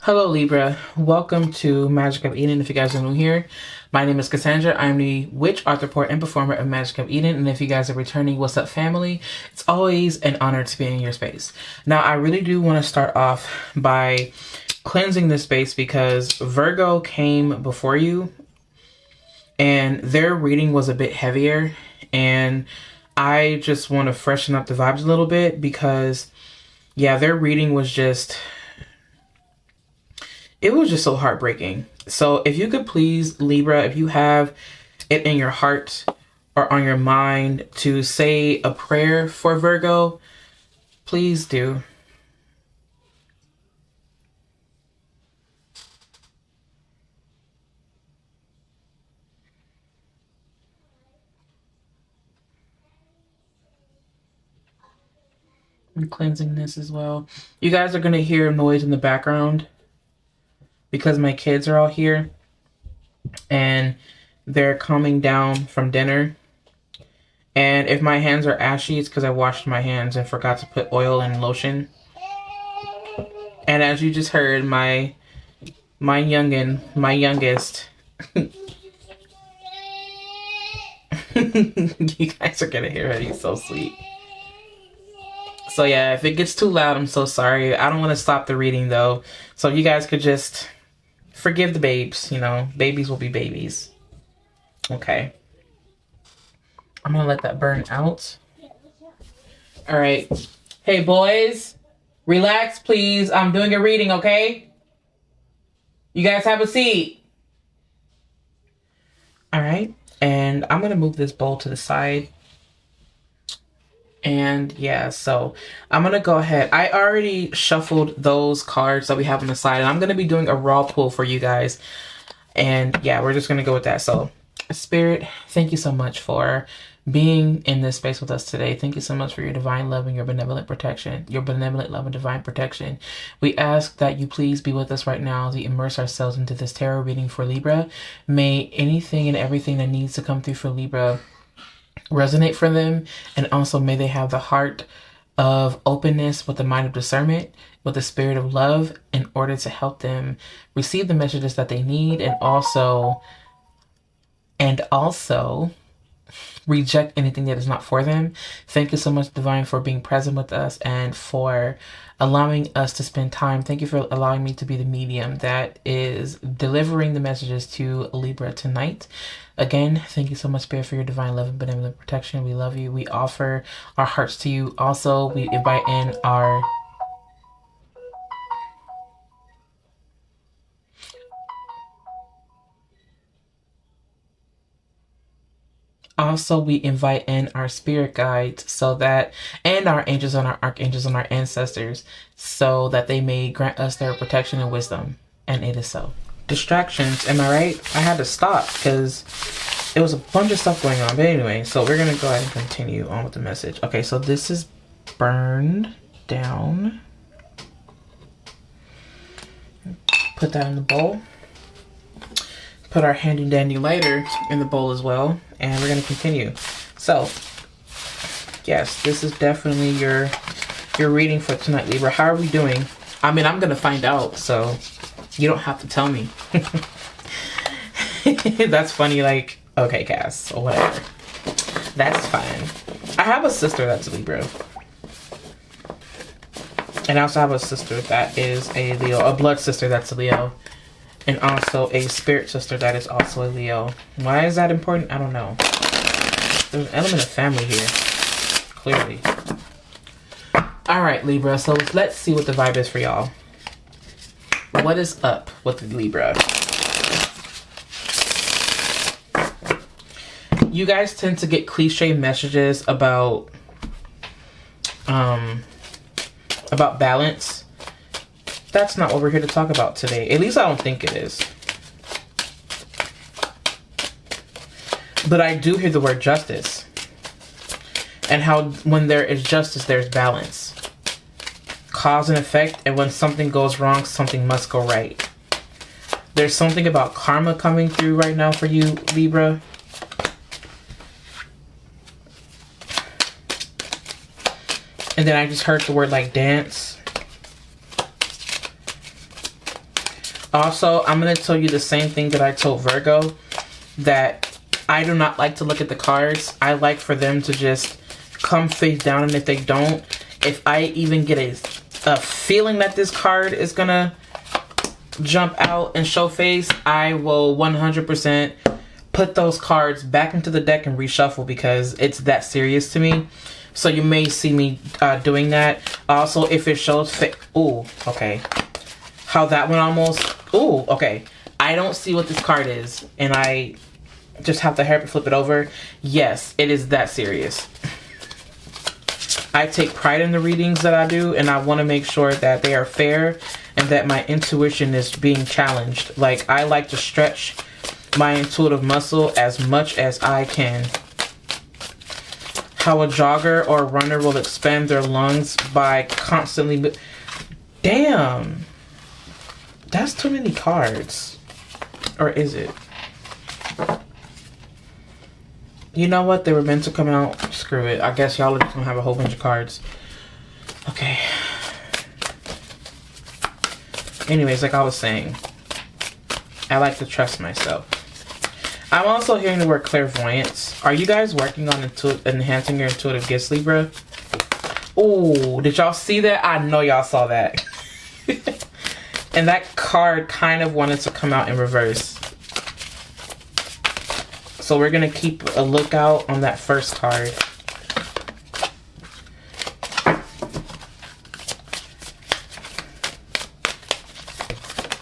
Hello Libra, welcome to Magic of Eden. If you guys are new here, my name is Cassandra. I'm the witch, author, poet, and performer of Magic of Eden. And if you guys are returning, what's up family? It's always an honor to be in your space. Now I really do want to start off by cleansing this space because Virgo came before you and their reading was a bit heavier, and I just want to freshen up the vibes a little bit because yeah, their reading was just... it was just so heartbreaking. So if you could please, Libra, if you have it in your heart or on your mind to say a prayer for Virgo, please do. I'm cleansing this as well. You guys are going to hear noise in the background because my kids are all here and they're coming down from dinner. And if my hands are ashy, it's because I washed my hands and forgot to put oil and lotion. And as you just heard, my youngest, you guys are gonna hear it. He's so sweet. So yeah, if it gets too loud, I'm so sorry. I don't want to stop the reading though. So you guys could just forgive the babes. You know, babies will be babies. Okay. I'm gonna let that burn out. All right. Hey boys, relax please. I'm doing a reading, okay? You guys have a seat. All right. And I'm gonna move this bowl to the side. And yeah, so I'm gonna go ahead. I already shuffled those cards that we have on the side, and I'm gonna be doing a raw pull for you guys. And yeah, we're just gonna go with that. So Spirit, thank you so much for being in this space with us today. Thank you so much for your divine love and your benevolent protection, your benevolent love and divine protection. We ask that you please be with us right now as we immerse ourselves into this tarot reading for Libra. May anything and everything that needs to come through for Libra resonate for them, and also may they have the heart of openness with the mind of discernment, with the spirit of love, in order to help them receive the messages that they need, and also reject anything that is not for them. Thank you so much, Divine, for being present with us and for allowing us to spend time. Thank you for allowing me to be the medium that is delivering the messages to Libra tonight. Again, thank you so much, Spirit, for your divine love and benevolent protection. We love you. We offer our hearts to you. Also, we invite in our... Also, we invite in our spirit guides so that, and our angels and our archangels and our ancestors, so that they may grant us their protection and wisdom. And it is so. Distractions, am I right? I had to stop because it was a bunch of stuff going on. But anyway, so we're going to go ahead and continue on with the message. Okay, so this is burned down. Put that in the bowl. Put our handy dandy lighter in the bowl as well, and we're going to continue. So yes, this is definitely your reading for tonight, Libra. How are we doing? I mean, I'm going to find out, so you don't have to tell me. That's funny, like, okay, Cass, or whatever. That's fine. I have a sister that's Libra. And I also have a sister that is a Leo, a blood sister that's a Leo. And also a spirit sister that is also a Leo. Why is that important? I don't know. There's an element of family here, clearly. All right, Libra. So let's see what the vibe is for y'all. What is up with the Libra? You guys tend to get cliche messages about balance. That's not what we're here to talk about today. At least I don't think it is. But I do hear the word justice. And how when there is justice, there's balance. Cause and effect, and when something goes wrong, something must go right. There's something about karma coming through right now for you, Libra. And then I just heard the word like dance. Also, I'm going to tell you the same thing that I told Virgo, that I do not like to look at the cards. I like for them to just come face down, and if they don't, if I even get a feeling that this card is going to jump out and show face, I will 100% put those cards back into the deck and reshuffle, because it's that serious to me. So you may see me doing that. Also, if it shows face, ooh, okay. How that one almost, ooh, okay. I don't see what this card is, and I just have to hurry up and flip it over. Yes, it is that serious. I take pride in the readings that I do, and I want to make sure that they are fair and that my intuition is being challenged. Like, I like to stretch my intuitive muscle as much as I can. How a jogger or a runner will expand their lungs by constantly... Damn. That's too many cards. Or is it? You know what? They were meant to come out. Screw it. I guess y'all are just gonna have a whole bunch of cards. Okay. Anyways, like I was saying, I like to trust myself. I'm also hearing the word clairvoyance. Are you guys working on enhancing your intuitive gifts, Libra? Oh, did y'all see that? I know y'all saw that. And that card kind of wanted to come out in reverse. So we're going to keep a lookout on that first card.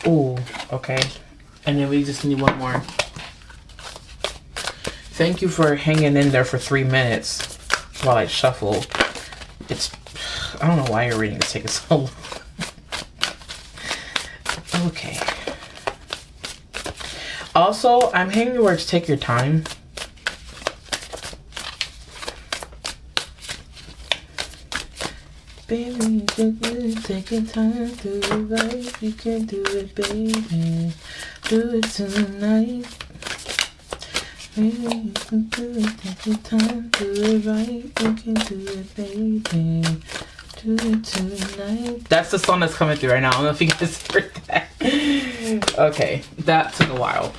Ooh, okay. And then we just need one more. Thank you for hanging in there for 3 minutes while I shuffle. I don't know why your reading is taking so long. Okay. Also, I'm hearing the words take your time. Baby, take your time, do it right. You can do it, baby. Do it tonight. Baby, you can do it, take your time, do it right. You can do it, baby. Do it tonight. That's the song that's coming through right now. I don't know if you guys heard that. Okay, that took a while.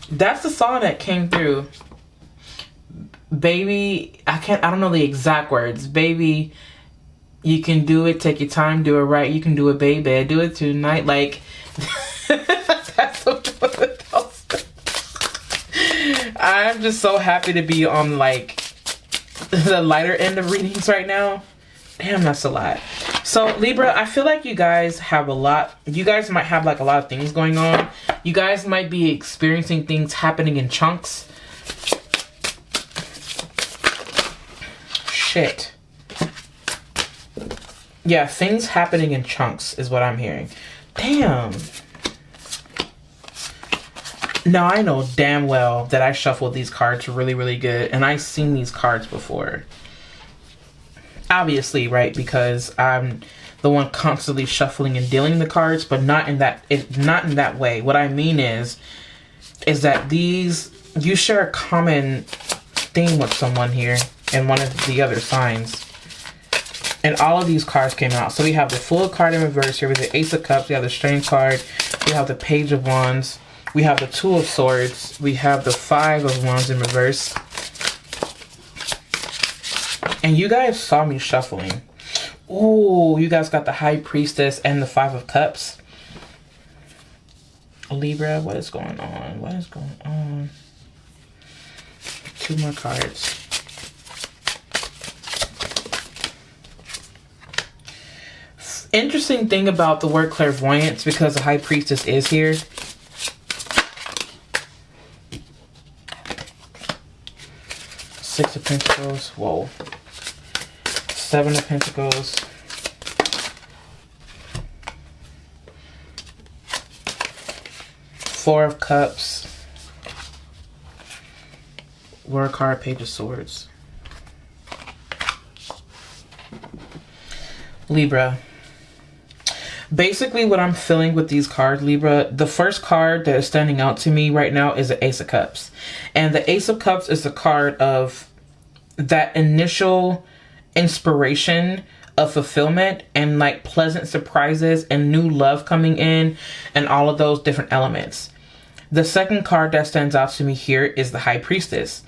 That's the song that came through. Baby, I don't know the exact words. Baby, you can do it, take your time, do it right. You can do it, baby. Do it tonight. Like, that's what I'm just so happy to be on, like, the lighter end of readings right now. Damn, that's a lot. So Libra, I feel like you guys have a lot. You guys might have like a lot of things going on. You guys might be experiencing things happening in chunks. Shit. Yeah, things happening in chunks is what I'm hearing. Damn. Now I know damn well that I shuffled these cards really, really good, and I've seen these cards before. Obviously, right? Because I'm the one constantly shuffling and dealing the cards, but not in that way. What I mean is that you share a common theme with someone here and one of the other signs. And all of these cards came out. So we have the Fool card in reverse here with the Ace of Cups. We have the Strength card. We have the Page of Wands. We have the Two of Swords. We have the Five of Wands in reverse. And you guys saw me shuffling. Ooh, you guys got the High Priestess and the Five of Cups. Libra, what is going on? What is going on? 2 more cards. Interesting thing about the word clairvoyance, because the High Priestess is here. Six of Pentacles. Whoa. 7 of Pentacles. Four of Cups. Word card, Page of Swords. Libra. Basically, what I'm feeling with these cards, Libra, the first card that is standing out to me right now is the Ace of Cups. And the Ace of Cups is the card of that initial inspiration of fulfillment and like pleasant surprises and new love coming in and all of those different elements. The second card that stands out to me here is the High Priestess.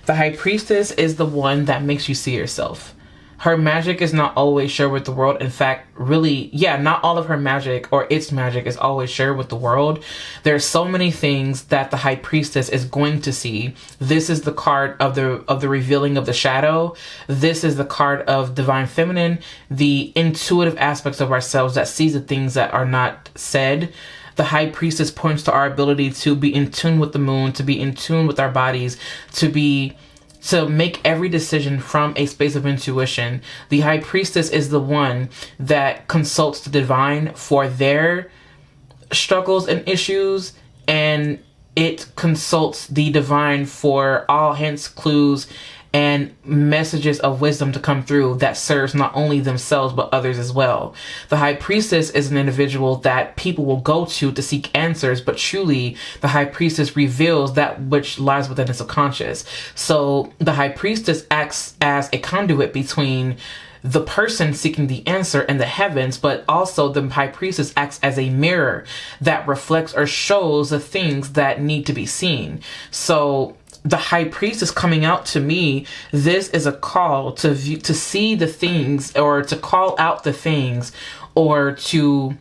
The High Priestess is the one that makes you see yourself. Her magic is not always shared with the world. In fact, really, not all of her magic or its magic is always shared with the world. There's so many things that the High Priestess is going to see. This is the card of the revealing of the shadow. This is the card of divine feminine, the intuitive aspects of ourselves that sees the things that are not said. The High Priestess points to our ability to be in tune with the moon, to be in tune with our bodies, to make every decision from a space of intuition. The High Priestess is the one that consults the divine for their struggles and issues, and it consults the divine for all hints, clues, and messages of wisdom to come through that serves not only themselves but others as well. The High Priestess is an individual that people will go to seek answers, but truly the High Priestess reveals that which lies within the subconscious. So the High Priestess acts as a conduit between the person seeking the answer and the heavens, but also the High Priestess acts as a mirror that reflects or shows the things that need to be seen. So the High Priestess coming out to me, this is a call to see the things, or to call out the things, or to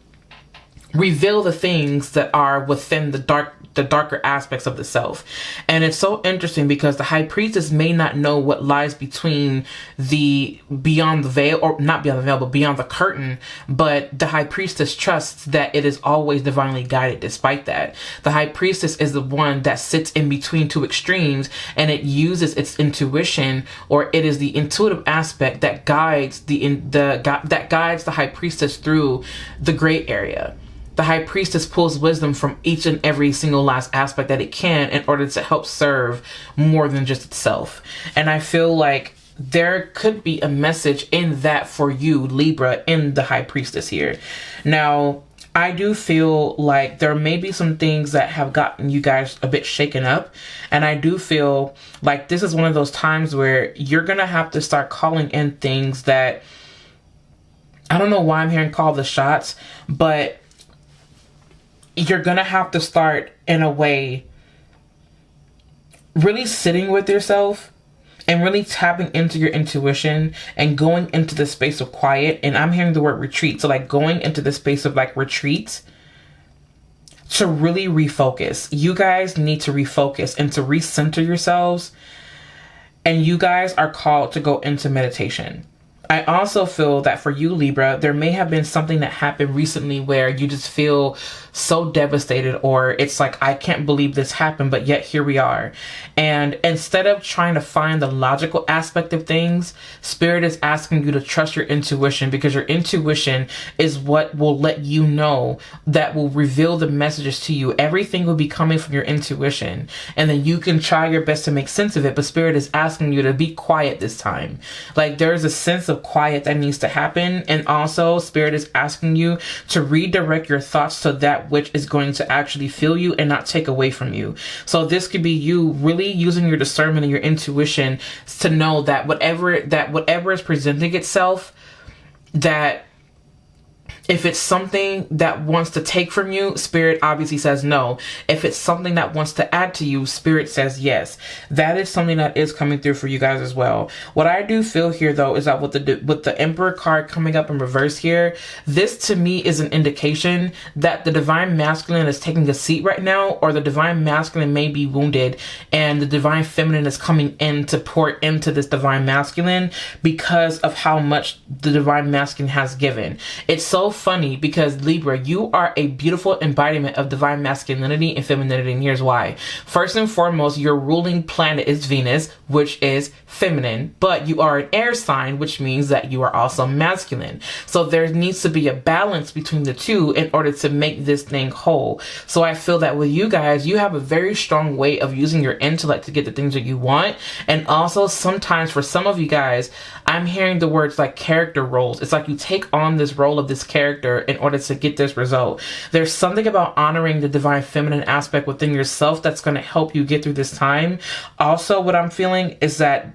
reveal the things that are within the darker aspects of the self. And it's so interesting because the High Priestess may not know what lies between beyond the veil, or not beyond the veil, but beyond the curtain, but the High Priestess trusts that it is always divinely guided despite that. The High Priestess is the one that sits in between two extremes, and it uses its intuition, or it is the intuitive aspect that guides that guides the High Priestess through the gray area. The High Priestess pulls wisdom from each and every single last aspect that it can in order to help serve more than just itself. And I feel like there could be a message in that for you, Libra, in the High Priestess here. Now, I do feel like there may be some things that have gotten you guys a bit shaken up. And I do feel like this is one of those times where you're going to have to start calling in things that, I don't know why I'm hearing call the shots, but you're going to have to start, in a way, really sitting with yourself and really tapping into your intuition and going into the space of quiet. And I'm hearing the word retreat. So like going into the space of like retreat to really refocus. You guys need to refocus and to recenter yourselves. And you guys are called to go into meditation. I also feel that for you, Libra, there may have been something that happened recently where you just feel so devastated, or it's like, I can't believe this happened, but yet here we are. And instead of trying to find the logical aspect of things, Spirit is asking you to trust your intuition, because your intuition is what will let you know, that will reveal the messages to you. Everything will be coming from your intuition, and then you can try your best to make sense of it. But Spirit is asking you to be quiet this time. Like there's a sense of quiet that needs to happen. And also Spirit is asking you to redirect your thoughts to that which is going to actually fill you and not take away from you. So this could be you really using your discernment and your intuition to know that whatever is presenting itself, that if it's something that wants to take from you, Spirit obviously says no. If it's something that wants to add to you, Spirit says yes. That is something that is coming through for you guys as well. What I do feel here, though, is that with the Emperor card coming up in reverse here, this to me is an indication that the Divine Masculine is taking a seat right now, or the Divine Masculine may be wounded, and the Divine Feminine is coming in to pour into this Divine Masculine because of how much the Divine Masculine has given. It's so funny because Libra, you are a beautiful embodiment of divine masculinity and femininity, and here's why. First and foremost, your ruling planet is Venus, which is feminine, but you are an air sign, which means that you are also masculine. So there needs to be a balance between the two in order to make this thing whole. So I feel that with you guys, you have a very strong way of using your intellect to get the things that you want. And also sometimes for some of you guys, I'm hearing the words like character roles. It's like you take on this role of this character in order to get this result. There's something about honoring the divine feminine aspect within yourself that's going to help you get through this time. Also, what I'm feeling is that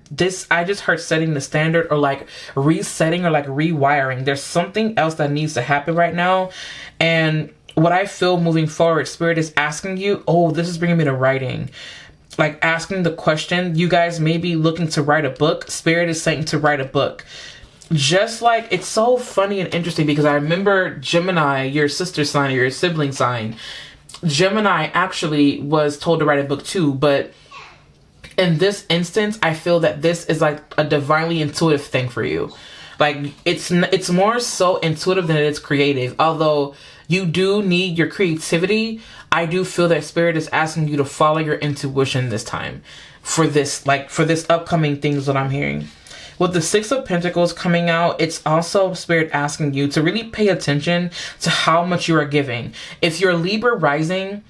I just heard setting the standard, or like resetting, or like rewiring. There's something else that needs to happen right now. And what I feel moving forward, Spirit is asking you, oh, this is bringing me to writing. Like asking the question, you guys may be looking to write a book. Spirit is saying to write a book. Just like, it's so funny and interesting because I remember Gemini, your sister sign or your sibling sign. Gemini actually was told to write a book too, but in this instance, I feel that this is like a divinely intuitive thing for you. Like it's more so intuitive than it is creative. Although you do need your creativity, I do feel that Spirit is asking you to follow your intuition this time for this upcoming things that I'm hearing. With the Six of Pentacles coming out, it's also Spirit asking you to really pay attention to how much you are giving. If you're Libra rising,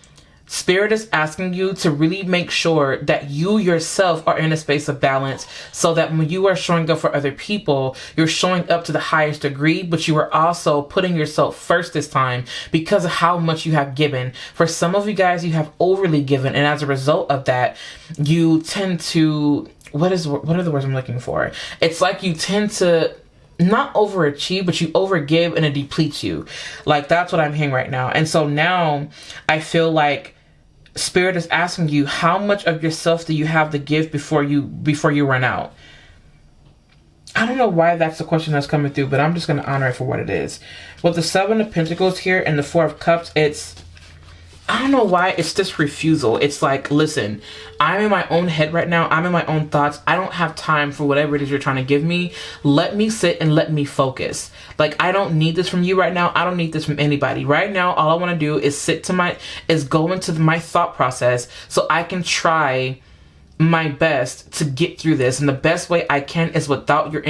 Spirit is asking you to really make sure that you yourself are in a space of balance, so that when you are showing up for other people, you're showing up to the highest degree, but you are also putting yourself first this time because of how much you have given. For some of you guys, you have overly given, and as a result of that, you tend to, what are the words I'm looking for? It's like you tend to not overachieve, but you overgive and it depletes you. Like that's what I'm hearing right now. And so now I feel like Spirit is asking you, how much of yourself do you have to give before you run out? I don't know why that's the question that's coming through, but I'm just going to honor it for what it is. With the Seven of Pentacles here and the Four of Cups, I don't know why, it's this refusal. It's like, listen, I'm in my own head right now. I'm in my own thoughts. I don't have time for whatever it is you're trying to give me. Let me sit and let me focus. Like, I don't need this from you right now. I don't need this from anybody. Right now, all I want to do is go into my thought process so I can try my best to get through this. And the best way I can is without your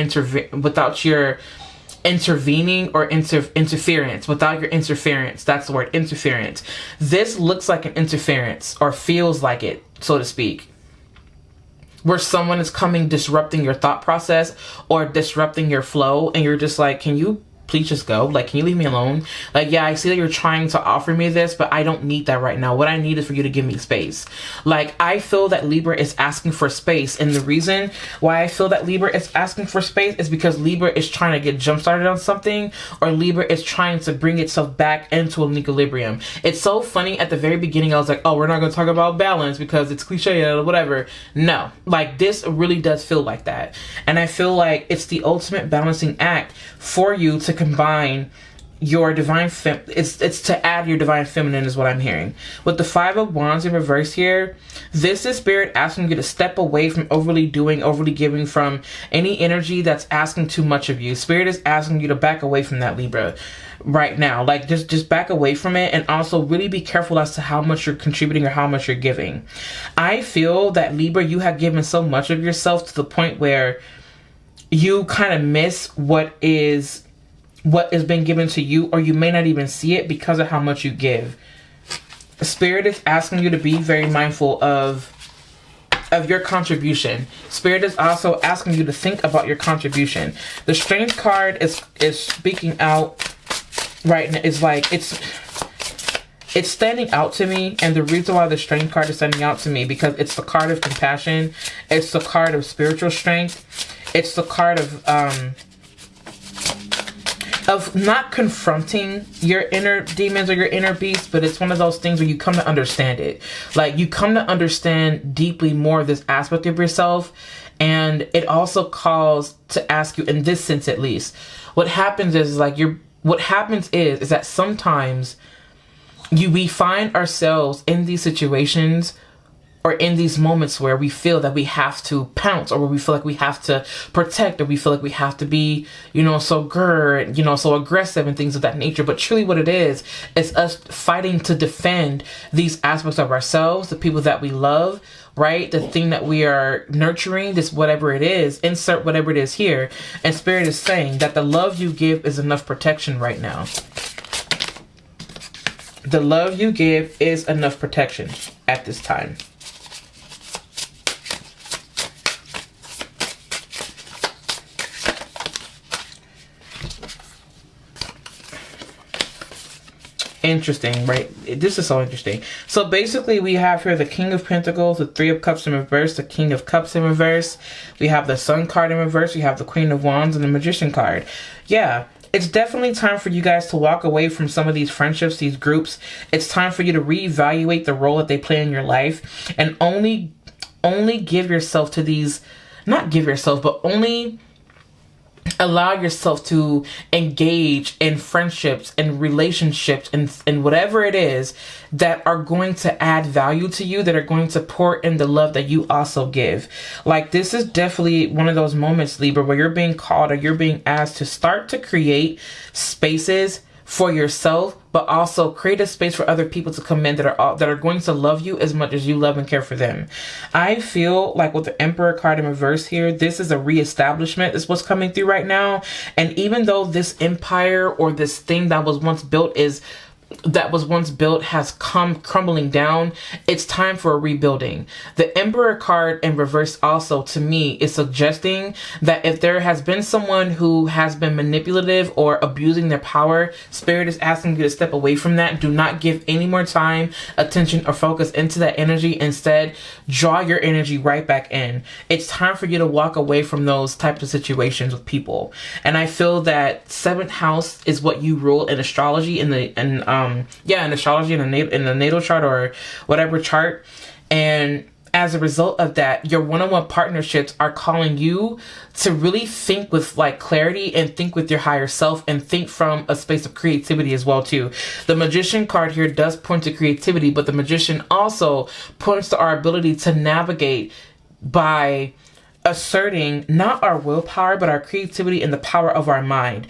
intervening or interference. Without your interference. That's the word, interference. This looks like an interference, or feels like it, so to speak, where someone is coming, disrupting your thought process or disrupting your flow, and you're just like, can you please just go? Like, can you leave me alone? Like, yeah, I see that you're trying to offer me this, but I don't need that right now. What I need is for you to give me space. Like, I feel that Libra is asking for space. And the reason why I feel that Libra is asking for space is because Libra is trying to get jump started on something, or Libra is trying to bring itself back into an equilibrium. It's so funny. At the very beginning, I was like, oh, we're not going to talk about balance because it's cliche or whatever. No, like, this really does feel like that. And I feel like it's the ultimate balancing act for you to combine your divine it's to add your divine feminine, is what I'm hearing. With the Five of Wands in reverse here, this is Spirit asking you to step away from overly giving, from any energy that's asking too much of you. Spirit is asking you to back away from that, Libra, right now. Like, just back away from it, and also really be careful as to how much you're contributing or how much you're giving. I feel that, Libra, you have given so much of yourself to the point where you kind of miss what is being given to you, or you may not even see it because of how much you give. Spirit is asking you to be very mindful of your contribution. Spirit is also asking you to think about your contribution. The Strength card is speaking out right now. It's like it's standing out to me, and the reason why the Strength card is standing out to me, because it's the card of compassion, it's the card of spiritual strength, it's the card of not confronting your inner demons or your inner beast, but it's one of those things where you come to understand it. Like, you come to understand deeply more of this aspect of yourself, and it also calls to ask you, in this sense at least, what happens is that sometimes we find ourselves in these situations, or in these moments where we feel that we have to pounce, or where we feel like we have to protect, or we feel like we have to be, so aggressive and things of that nature. But truly what it is us fighting to defend these aspects of ourselves, the people that we love, right? The thing that we are nurturing, this whatever it is, insert whatever it is here. And Spirit is saying that the love you give is enough protection right now. The love you give is enough protection at this time. interesting, right? This is so interesting. So basically we have here the King of Pentacles, the Three of Cups in reverse, the King of Cups in reverse. We have the Sun card in reverse. We have the Queen of Wands and the Magician card. Yeah. It's definitely time for you guys to walk away from some of these friendships, these groups. It's time for you to reevaluate the role that they play in your life, and only give yourself to these, not give yourself, but only allow yourself to engage in friendships and relationships and whatever it is that are going to add value to you, that are going to pour in the love that you also give. Like, this is definitely one of those moments, Libra, where you're being called or you're being asked to start to create spaces for yourself, but also create a space for other people to come in that are going to love you as much as you love and care for them. I feel like with the Emperor card in reverse here, this is a reestablishment is what's coming through right now. And even though this empire or this thing that was once built has come crumbling down, it's time for a rebuilding. The Emperor card in reverse also, to me, is suggesting that if there has been someone who has been manipulative or abusing their power, Spirit is asking you to step away from that. Do not give any more time, attention, or focus into that energy. Instead, draw your energy right back in. It's time for you to walk away from those types of situations with people. And I feel that 7th house is what you rule in astrology, in astrology, in the natal chart or whatever chart. And as a result of that, your one-on-one partnerships are calling you to really think with like clarity and think with your higher self and think from a space of creativity as well too. The Magician card here does point to creativity, but the Magician also points to our ability to navigate by asserting not our willpower, but our creativity and the power of our mind.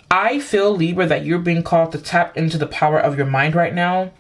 I feel, Libra, that you're being called to tap into the power of your mind right now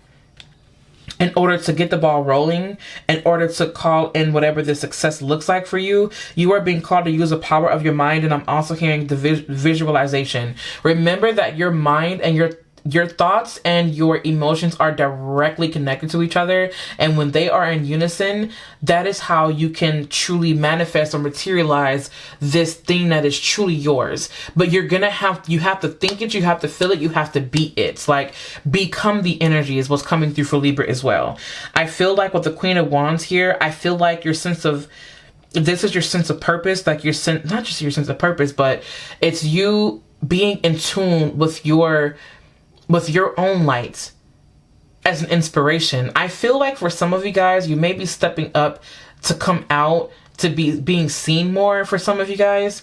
in order to get the ball rolling, in order to call in whatever the success looks like for you. You are being called to use the power of your mind, and I'm also hearing the visualization. Remember that your mind and your thoughts and your emotions are directly connected to each other, and when they are in unison, that is how you can truly manifest or materialize this thing that is truly yours. But you have to think it, you have to feel it, you have to be it. It's like, become the energy is what's coming through for Libra as well. I feel like with the Queen of Wands here, I feel like this is your sense of purpose, like not just your sense of purpose, but it's you being in tune with your own light as an inspiration. I feel like for some of you guys, you may be stepping up to come out, to being seen more for some of you guys.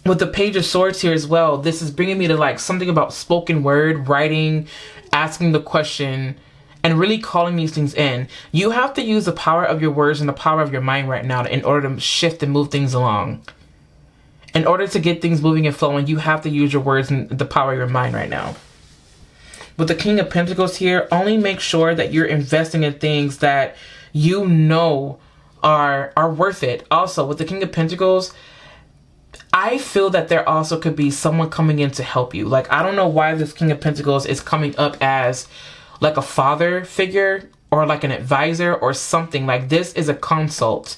With the Page of Swords here as well, this is bringing me to like something about spoken word, writing, asking the question, and really calling these things in. You have to use the power of your words and the power of your mind right now in order to shift and move things along. In order to get things moving and flowing, you have to use your words and the power of your mind right now. With the King of Pentacles here, only make sure that you're investing in things that you know are worth it. Also, with the King of Pentacles, I feel that there also could be someone coming in to help you. Like, I don't know why this King of Pentacles is coming up as like a father figure or like an advisor or something. Like, this is a consult.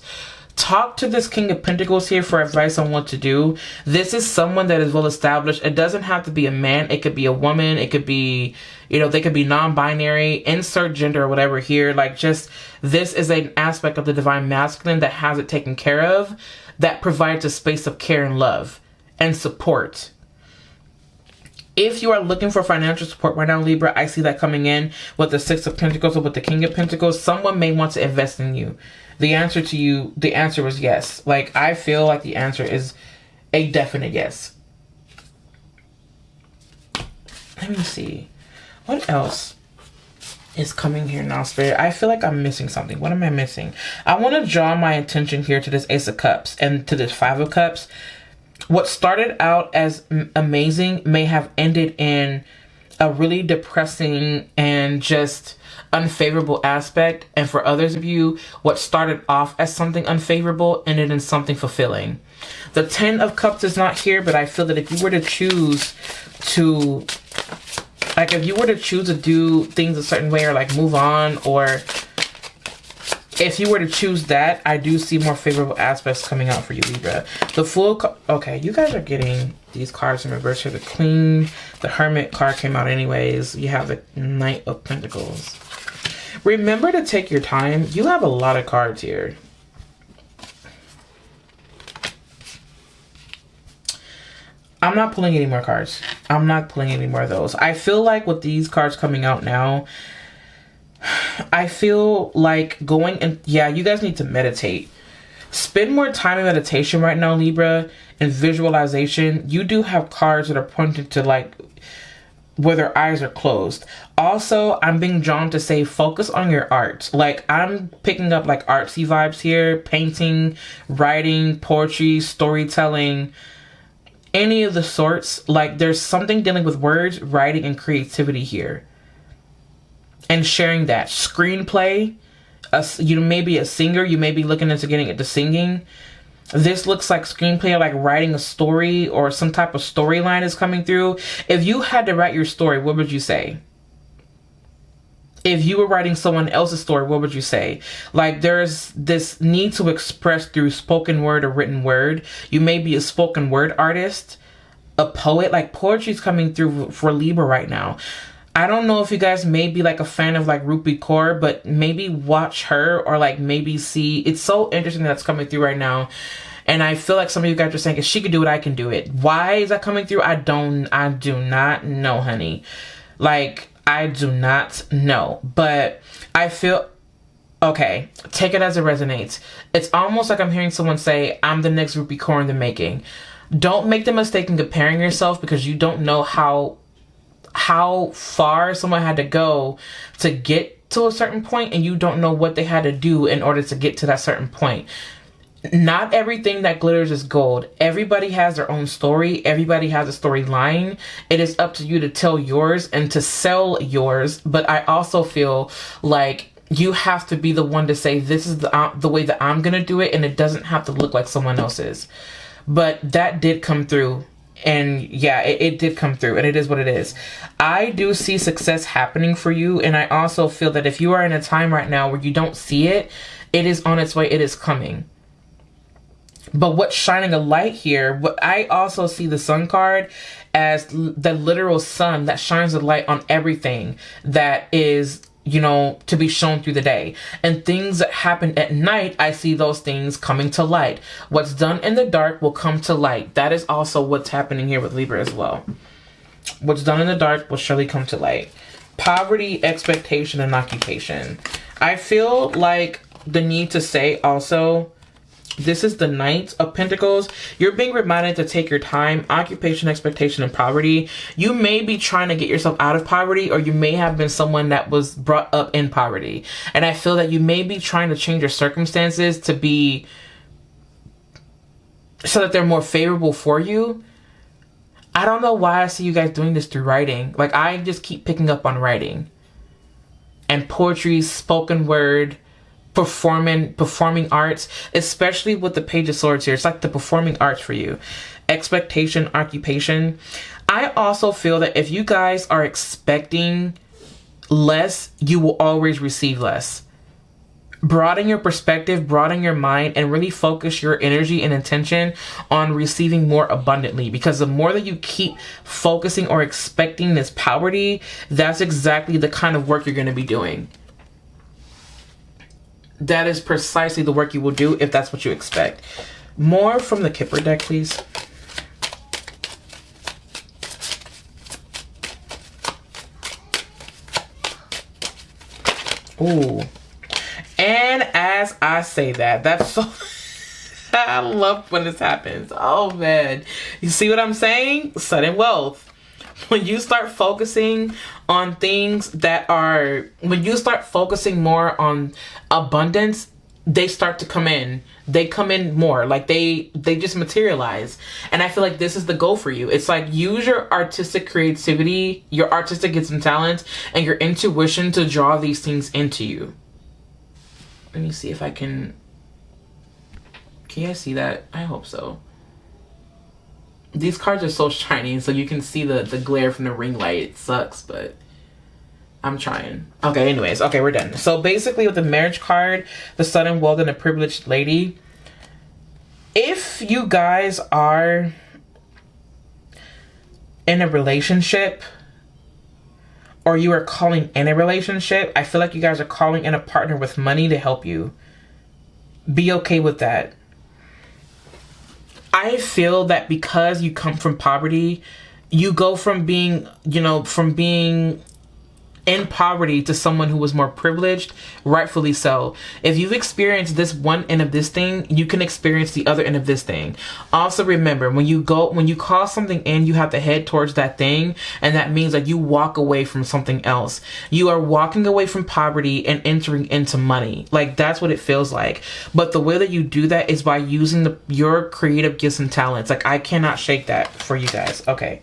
Talk to this King of Pentacles here for advice on what to do. This is someone that is well established. It doesn't have to be a man. It could be a woman. It could be, they could be non-binary, insert gender or whatever here. Like, just, this is an aspect of the divine masculine that has it taken care of, that provides a space of care and love and support. If you are looking for financial support right now, Libra, I see that coming in with the Six of Pentacles or with the King of Pentacles. Someone may want to invest in you. The answer was yes. Like, I feel like the answer is a definite yes. Let me see. What else is coming here now, Spirit? I feel like I'm missing something. What am I missing? I want to draw my attention here to this Ace of Cups and to this Five of Cups. What started out as amazing may have ended in a really depressing and just unfavorable aspect. And for others of you, what started off as something unfavorable ended in something fulfilling. The 10 of Cups is not here, but I feel that if you were to choose to, like, if you were to choose to do things a certain way or like move on or if you were to choose that, I do see more favorable aspects coming out for you, Libra. The full, okay, you guys are getting these cards in reverse here. The Queen, the Hermit card came out anyways. You have the Knight of Pentacles. Remember to take your time. You have a lot of cards here. I'm not pulling any more cards. I'm not pulling any more of those. I feel like with these cards coming out now, I feel like going and yeah, you guys need to meditate. Spend more time in meditation right now, Libra, and visualization. You do have cards that are pointing to like where their eyes are closed. Also, I'm being drawn to say focus on your art. Like I'm picking up like artsy vibes here, painting, writing, poetry, storytelling, any of the sorts. Like there's something dealing with words, writing, and creativity here. And sharing that. Screenplay, you may be a singer, you may be looking into getting into singing. This looks like screenplay, like writing a story or some type of storyline is coming through. If you had to write your story, what would you say? If you were writing someone else's story, what would you say? Like there's this need to express through spoken word or written word. You may be a spoken word artist, a poet, like poetry's coming through for Libra right now. I don't know if you guys may be like a fan of like Rupi Kaur, but maybe watch her or like maybe see. It's so interesting that's coming through right now. And I feel like some of you guys are saying, if she could do it, I can do it. Why is that coming through? I do not know, honey. Like, I do not know. But I feel, okay, take it as it resonates. It's almost like I'm hearing someone say, I'm the next Rupi Kaur in the making. Don't make the mistake in comparing yourself because you don't know how far someone had to go to get to a certain point, and you don't know what they had to do in order to get to that certain point. Not everything that glitters is gold. Everybody has their own story. Everybody has a storyline. It is up to you to tell yours and to sell yours. But I also feel like you have to be the one to say, this is the way that I'm going to do it, and it doesn't have to look like someone else's. But that did come through. And yeah, it did come through, and it is what it is. I do see success happening for you. And I also feel that if you are in a time right now where you don't see it, it is on its way. It is coming. But what's shining a light here, what I also see the Sun card as the literal sun that shines a light on everything that is, you know, to be shown through the day. And things that happen at night, I see those things coming to light. What's done in the dark will come to light. That is also what's happening here with Libra as well. What's done in the dark will surely come to light. Poverty, expectation, and occupation. I feel like the need to say also, this is the Knight of Pentacles. You're being reminded to take your time. Occupation, expectation, and poverty. You may be trying to get yourself out of poverty, or you may have been someone that was brought up in poverty. And I feel that you may be trying to change your circumstances to be so that they're more favorable for you. I don't know why I see you guys doing this through writing. Like, I just keep picking up on writing and poetry, spoken word, performing arts, especially with the Page of Swords here. It's like the performing arts for you. Expectation, occupation. I also feel that if you guys are expecting less, you will always receive less. Broaden your perspective, broaden your mind, and really focus your energy and intention on receiving more abundantly. Because the more that you keep focusing or expecting this poverty, that's exactly the kind of work you're going to be doing. That is precisely the work you will do if that's what you expect. More from the Kipper deck, please. Ooh. And as I say that, that's so... I love when this happens. Oh, man. You see what I'm saying? Sudden wealth. When you start focusing on things that are, when you start focusing more on abundance, they start to come in. They come in more. Like they just materialize. And I feel like this is the goal for you. It's like use your artistic creativity, your artistic gifts and talents, and your intuition to draw these things into you. Let me see if I can you guys see that? I hope so. These cards are so shiny, so you can see the glare from the ring light. It sucks, but I'm trying. Okay, anyways. Okay, we're done. So basically with the marriage card, the sudden wealth and a privileged lady, if you guys are in a relationship or you are calling in a relationship, I feel like you guys are calling in a partner with money to help you. Be okay with that. I feel that because you come from poverty, you go from being, you know, from being in poverty to someone who was more privileged, rightfully so. If you've experienced this one end of this thing, you can experience the other end of this thing. Also remember, when you call something in, you have to head towards that thing, and that means that you walk away from something else. You are walking away from poverty and entering into money. Like, that's what it feels like. But the way that you do that is by using your creative gifts and talents. Like, I cannot shake that for you guys. Okay.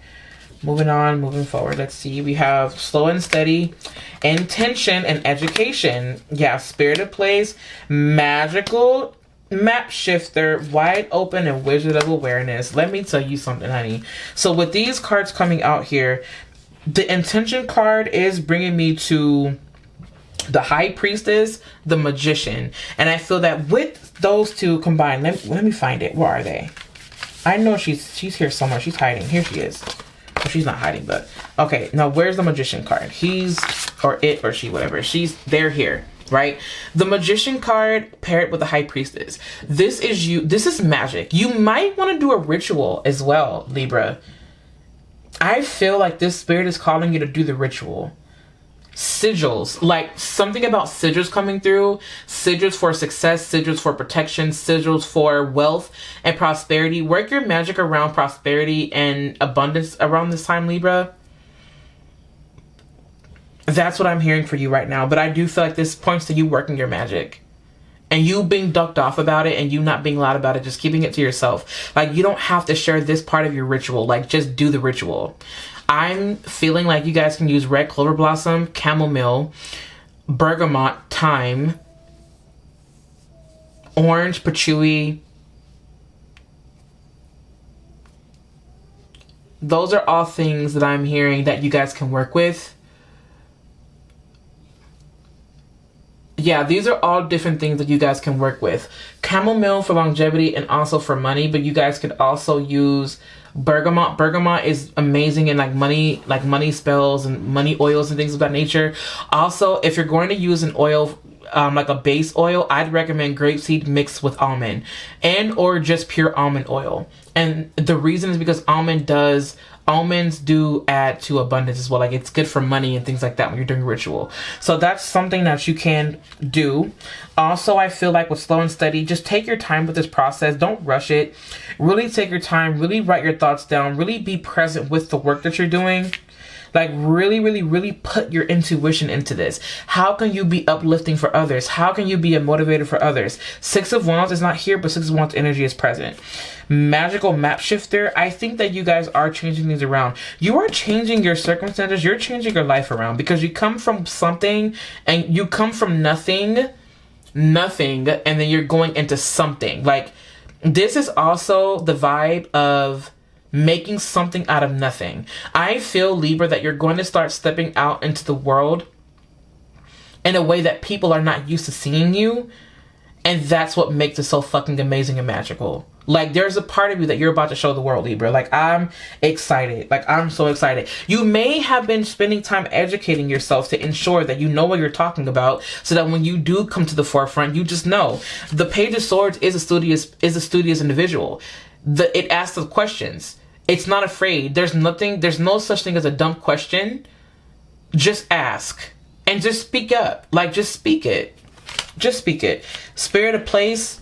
Moving on, moving forward. Let's see. We have slow and steady, intention, and education. Yeah, spirit of place, magical map shifter, wide open, and wizard of awareness. Let me tell you something, honey. So with these cards coming out here, the intention card is bringing me to the high priestess, the magician. And I feel that with those two combined, let me find it. Where are they? I know she's here somewhere. She's hiding. Here she is. Well, she's not hiding, but okay. Now, where's the magician card? He's, or it, or she, whatever. They're here, right? The magician card paired with the high priestess. This is you. This is magic. You might want to do a ritual as well, Libra. I feel like this spirit is calling you to do the ritual. Sigils, like something about sigils coming through. Sigils for success, sigils for protection, sigils for wealth and prosperity. Work your magic around prosperity and abundance around this time, Libra. That's what I'm hearing for you right now. But I do feel like this points to you working your magic. And you being ducked off about it and you not being loud about it, just keeping it to yourself. Like, you don't have to share this part of your ritual. Like, just do the ritual. I'm feeling like you guys can use red clover blossom, chamomile, bergamot, thyme, orange, patchouli. Those are all things that I'm hearing that you guys can work with. Yeah, these are all different things that you guys can work with. Chamomile for longevity and also for money, but you guys could also use bergamot. Bergamot is amazing in like money spells and money oils and things of that nature. Also, if you're going to use an oil, like a base oil, I'd recommend grapeseed mixed with almond and or just pure almond oil. And the reason is because almonds do add to abundance as well. Like, it's good for money and things like that when you're doing a ritual. So that's something that you can do. Also, I feel like with slow and steady, just take your time with this process. Don't rush it. Really take your time. Really write your thoughts down. Really be present with the work that you're doing. Like, really, really, really put your intuition into this. How can you be uplifting for others? How can you be a motivator for others? Six of Wands is not here, but Six of Wands energy is present. Magical map shifter. I think that you guys are changing things around. You are changing your circumstances. You're changing your life around because you come from something and you come from nothing, and then you're going into something. Like, this is also the vibe of making something out of nothing. I feel, Libra, that you're going to start stepping out into the world in a way that people are not used to seeing you. And that's what makes it so fucking amazing and magical. Like, there's a part of you that you're about to show the world, Libra. Like, I'm excited. Like, I'm so excited. You may have been spending time educating yourself to ensure that you know what you're talking about, so that when you do come to the forefront, you just know. The Page of Swords is a studious individual. It asks the questions. It's not afraid. There's no such thing as a dumb question. Just ask. And just speak up. Like, just speak it. Just speak it. Spirit of place.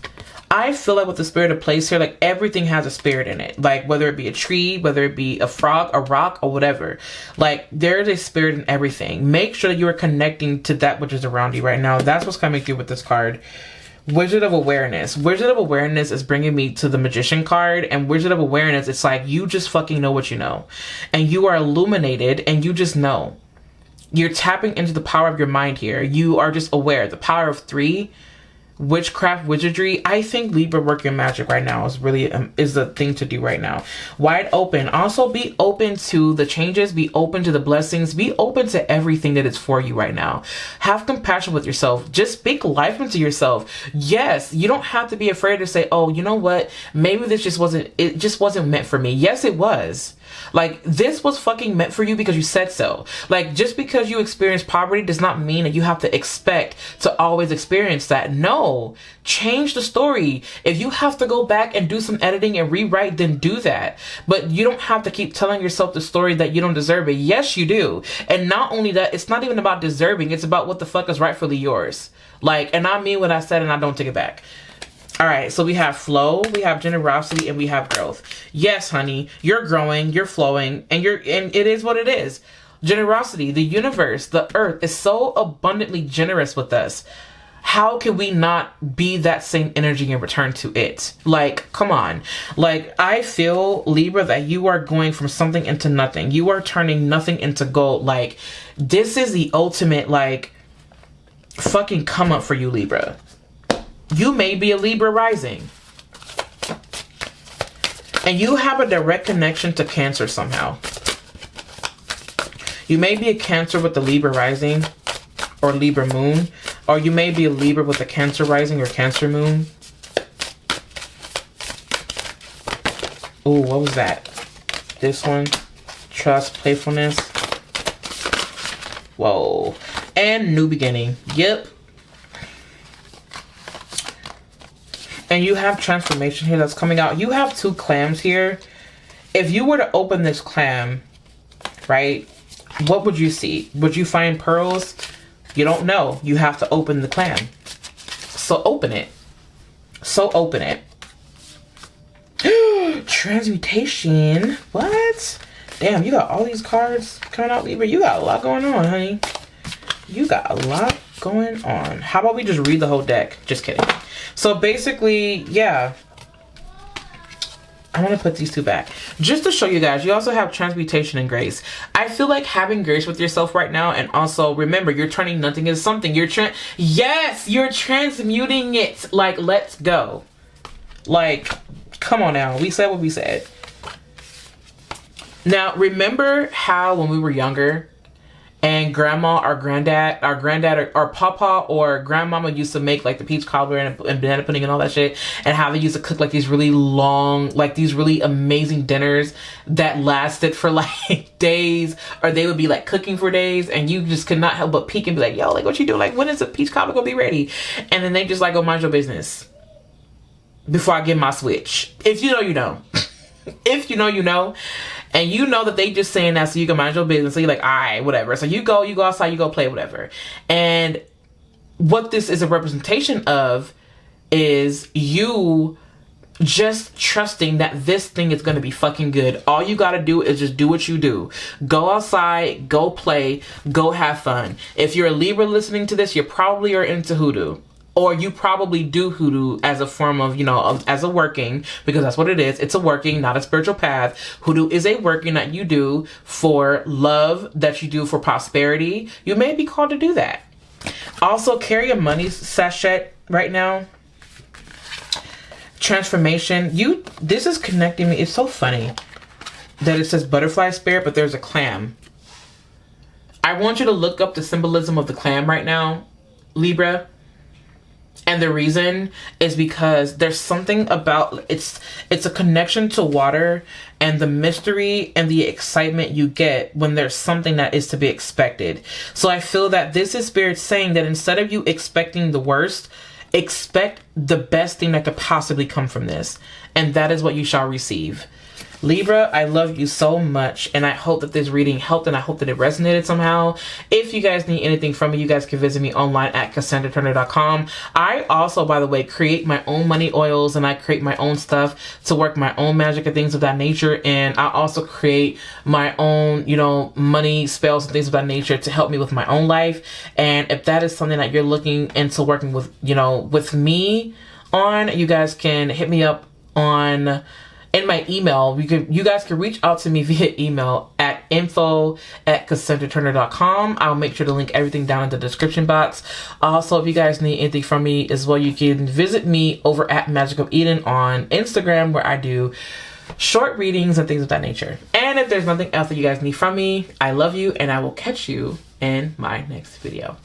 I feel like with the spirit of place here, like, everything has a spirit in it. Like, whether it be a tree, whether it be a frog, a rock, or whatever. Like, there is a spirit in everything. Make sure that you are connecting to that which is around you right now. That's what's coming through with this card. Wizard of Awareness. Wizard of Awareness is bringing me to the Magician card. And Wizard of Awareness, it's like you just fucking know what you know. And you are illuminated and you just know. You're tapping into the power of your mind here. You are just aware. The power of 3. witchcraft, wizardry. I think Libra working magic right now is really is the thing to do right now. Wide open. Also be open to the changes, be open to the blessings, be open to everything that is for you right now. Have compassion with yourself. Just speak life into yourself. Yes, you don't have to be afraid to say, oh, you know what, maybe this just wasn't meant for me. Yes, it was. Like, this was fucking meant for you because you said so. Like, just because you experience poverty does not mean that you have to expect to always experience that. No, change the story. If you have to go back and do some editing and rewrite, then do that. But you don't have to keep telling yourself the story that you don't deserve it. Yes, you do. And not only that, it's not even about deserving. It's about what the fuck is rightfully yours. Like, and I mean what I said and I don't take it back. All right, so we have flow, we have generosity, and we have growth. Yes, honey, you're growing, you're flowing, and it is what it is. Generosity, the universe, the earth is so abundantly generous with us. How can we not be that same energy in return to it? Like, come on. Like, I feel, Libra, that you are going from something into nothing. You are turning nothing into gold. Like, this is the ultimate, like, fucking come up for you, Libra. You may be a Libra rising. And you have a direct connection to Cancer somehow. You may be a Cancer with the Libra rising or Libra moon. Or you may be a Libra with a Cancer rising or Cancer moon. Oh, what was that? This one. Trust, playfulness. Whoa. And new beginning. Yep. And you have transformation here that's coming out. You have 2 clams here. If you were to open this clam, right, what would you see? Would you find pearls? You don't know. You have to open the clam. So open it. So open it. Transmutation. What? Damn, you got all these cards coming out, Libra. You got a lot going on, honey. You got a lot going on. How about we just read the whole deck? Just kidding. So basically, yeah. I want to put these 2 back. Just to show you guys, you also have transmutation and grace. I feel like having grace with yourself right now, and also remember, you're turning nothing into something. Yes, you're transmuting it. Like, let's go. Like, come on now. We said what we said. Now, remember how when we were younger, and grandma or granddad or papa or grandmama used to make like the peach cobbler and banana pudding and all that shit, and how they used to cook like these really long, like these really amazing dinners that lasted for like days, or they would be like cooking for days, and you just could not help but peek and be like, yo, like what you doing? Like, when is the peach cobbler gonna be ready? And then they just like, go mind your business before I get my switch. If you know, you know. If you know, you know. And you know that they just saying that so you can mind your business. So you're like, all right, whatever. So you go outside, you go play, whatever. And what this is a representation of is you just trusting that this thing is going to be fucking good. All you got to do is just do what you do. Go outside, go play, go have fun. If you're a Libra listening to this, you probably are into hoodoo. Or you probably do hoodoo as a form of, you know, as a working, because that's what it is. It's a working, not a spiritual path. Hoodoo is a working that you do for love, that you do for prosperity. You may be called to do that. Also, carry a money sachet right now. Transformation. This is connecting me. It's so funny that it says butterfly spirit, but there's a clam. I want you to look up the symbolism of the clam right now, Libra. And the reason is because there's something about it's a connection to water and the mystery and the excitement you get when there's something that is to be expected. So I feel that this is Spirit saying that instead of you expecting the worst, expect the best thing that could possibly come from this. And that is what you shall receive. Libra, I love you so much, and I hope that this reading helped, and I hope that it resonated somehow. If you guys need anything from me, you guys can visit me online at CassandraTurner.com. I also, by the way, create my own money oils, and I create my own stuff to work my own magic and things of that nature, and I also create my own, you know, money spells and things of that nature to help me with my own life. And if that is something that you're looking into working with, you know, with me on, you guys can hit me up on in my email. You guys can reach out to me via email at info@cassandraturner.com. I'll make sure to link everything down in the description box. Also, if you guys need anything from me as well, you can visit me over at Magick of Eden on Instagram, where I do short readings and things of that nature. And if there's nothing else that you guys need from me, I love you, and I will catch you in my next video.